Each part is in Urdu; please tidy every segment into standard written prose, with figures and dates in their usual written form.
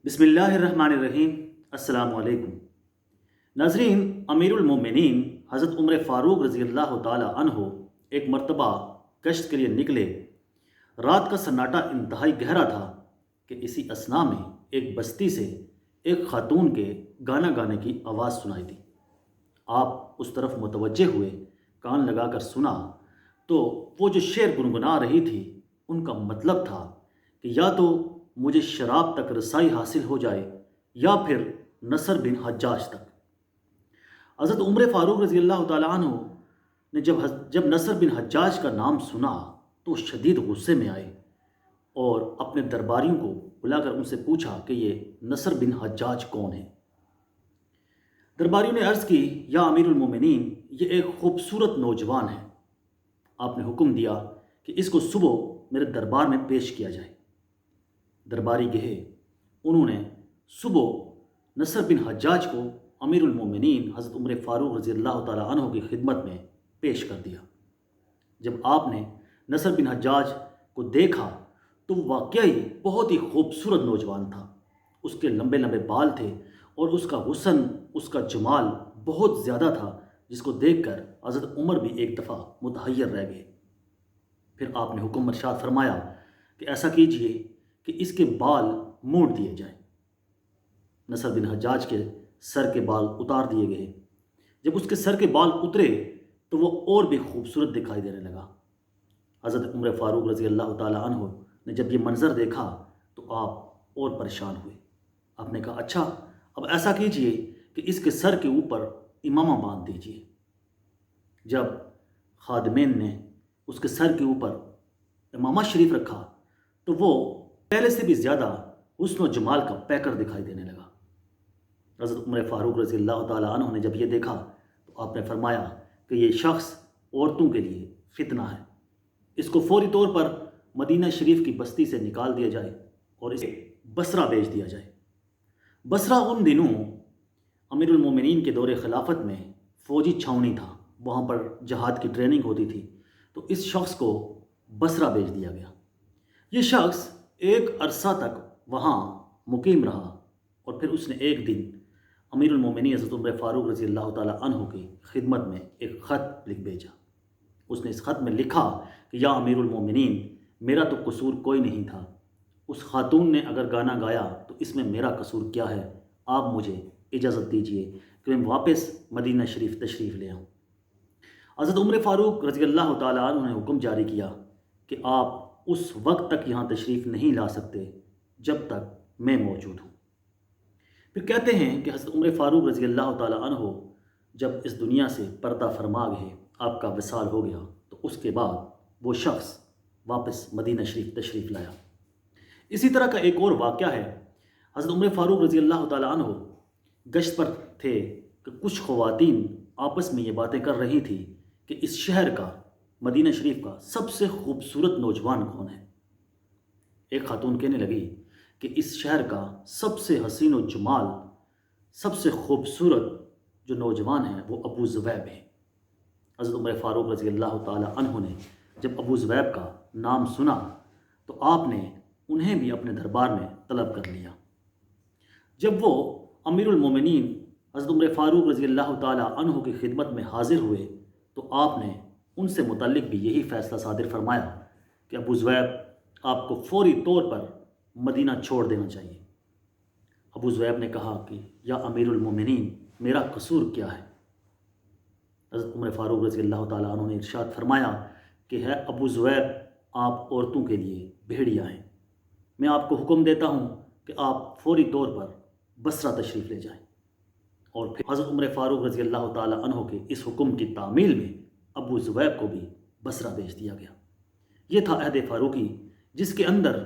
بسم اللہ الرحمن الرحیم۔ السلام علیکم ناظرین، امیر المومنین حضرت عمر فاروق رضی اللہ تعالی عنہ ایک مرتبہ گشت کے لیے نکلے۔ رات کا سناٹا انتہائی گہرا تھا کہ اسی اثناء میں ایک بستی سے ایک خاتون کے گانا گانے کی آواز سنائی دی۔ آپ اس طرف متوجہ ہوئے، کان لگا کر سنا تو وہ جو شعر گنگنا رہی تھی ان کا مطلب تھا کہ یا تو مجھے شراب تک رسائی حاصل ہو جائے یا پھر نصر بن حجاج تک۔ حضرت عمر فاروق رضی اللہ تعالیٰ عنہ نے جب نصر بن حجاج کا نام سنا تو شدید غصے میں آئے اور اپنے درباریوں کو بلا کر ان سے پوچھا کہ یہ نصر بن حجاج کون ہے۔ درباریوں نے عرض کی، یا امیر المومنین، یہ ایک خوبصورت نوجوان ہے۔ آپ نے حکم دیا کہ اس کو صبح میرے دربار میں پیش کیا جائے۔ درباری گئے، انہوں نے صبح نصر بن حجاج کو امیر المومنین حضرت عمر فاروق رضی اللہ تعالیٰ عنہ کی خدمت میں پیش کر دیا۔ جب آپ نے نصر بن حجاج کو دیکھا تو واقعی بہت ہی خوبصورت نوجوان تھا۔ اس کے لمبے لمبے بال تھے اور اس کا حسن، اس کا جمال بہت زیادہ تھا، جس کو دیکھ کر حضرت عمر بھی ایک دفعہ متحیر رہ گئے۔ پھر آپ نے حکم ارشاد فرمایا کہ ایسا کیجئے کہ اس کے بال موڑ دیے جائیں۔ نصر بن حجاج کے سر کے بال اتار دیے گئے۔ جب اس کے سر کے بال اترے تو وہ اور بھی خوبصورت دکھائی دینے لگا۔ حضرت عمر فاروق رضی اللہ تعالیٰ عنہ نے جب یہ منظر دیکھا تو آپ اور پریشان ہوئے۔ آپ نے کہا، اچھا اب ایسا کیجئے کہ اس کے سر کے اوپر امامہ باندھ دیجئے۔ جب خادمین نے اس کے سر کے اوپر امامہ شریف رکھا تو وہ پہلے سے بھی زیادہ حسن و جمال کا پیکر دکھائی دینے لگا۔ حضرت عمر فاروق رضی اللہ تعالیٰ عنہ نے جب یہ دیکھا تو آپ نے فرمایا کہ یہ شخص عورتوں کے لیے فتنہ ہے، اس کو فوری طور پر مدینہ شریف کی بستی سے نکال دیا جائے اور اسے بصرہ بھیج دیا جائے۔ بصرہ ان دنوں امیر المومنین کے دور خلافت میں فوجی چھاؤنی تھا، وہاں پر جہاد کی ٹریننگ ہوتی تھی، تو اس شخص کو بصرہ بھیج دیا گیا۔ یہ شخص ایک عرصہ تک وہاں مقیم رہا اور پھر اس نے ایک دن امیر المومنین حضرت عمر فاروق رضی اللہ تعالیٰ عنہ کی خدمت میں ایک خط لکھ بھیجا۔ اس نے اس خط میں لکھا کہ یا امیر المومنین، میرا تو قصور کوئی نہیں تھا، اس خاتون نے اگر گانا گایا تو اس میں میرا قصور کیا ہے؟ آپ مجھے اجازت دیجئے کہ میں واپس مدینہ شریف تشریف لے آؤں۔ حضرت عمر فاروق رضی اللہ تعالیٰ عنہ نے حکم جاری کیا کہ آپ اس وقت تک یہاں تشریف نہیں لا سکتے جب تک میں موجود ہوں۔ پھر کہتے ہیں کہ حضرت عمر فاروق رضی اللہ تعالیٰ عنہ جب اس دنیا سے پردہ فرما گئے، آپ کا وصال ہو گیا، تو اس کے بعد وہ شخص واپس مدینہ شریف تشریف لایا۔ اسی طرح کا ایک اور واقعہ ہے۔ حضرت عمر فاروق رضی اللہ تعالیٰ عنہ گشت پر تھے کہ کچھ خواتین آپس میں یہ باتیں کر رہی تھی کہ اس شہر کا، مدینہ شریف کا سب سے خوبصورت نوجوان کون ہے؟ ایک خاتون کہنے لگی کہ اس شہر کا سب سے حسین و جمال، سب سے خوبصورت جو نوجوان ہیں وہ ابو ذؤیب ہیں۔ حضرت عمر فاروق رضی اللہ تعالیٰ عنہ نے جب ابو ذؤیب کا نام سنا تو آپ نے انہیں بھی اپنے دربار میں طلب کر لیا۔ جب وہ امیر المومنین حضرت عمر فاروق رضی اللہ تعالیٰ عنہ کی خدمت میں حاضر ہوئے تو آپ نے ان سے متعلق بھی یہی فیصلہ صادر فرمایا کہ ابو ذؤیب آپ کو فوری طور پر مدینہ چھوڑ دینا چاہیے۔ ابو ذؤیب نے کہا کہ یا امیر المومنین، میرا قصور کیا ہے؟ حضرت عمر فاروق رضی اللہ تعالیٰ عنہ نے ارشاد فرمایا کہ ہے ابو ذؤیب، آپ عورتوں کے لیے بھیڑیا ہیں، میں آپ کو حکم دیتا ہوں کہ آپ فوری طور پر بصرہ تشریف لے جائیں۔ اور پھر حضرت عمر فاروق رضی اللہ تعالیٰ عنہ کے اس حکم کی تعمیل میں ابو ذؤیب کو بھی بصرہ بھیج دیا گیا۔ یہ تھا عہد فاروقی، جس کے اندر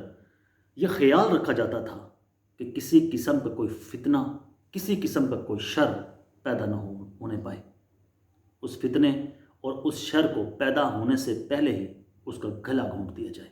یہ خیال رکھا جاتا تھا کہ کسی قسم کا کوئی فتنہ، کسی قسم کا کوئی شر پیدا نہ ہونے پائے۔ اس فتنے اور اس شر کو پیدا ہونے سے پہلے ہی اس کا گلا گھونٹ دیا جائے۔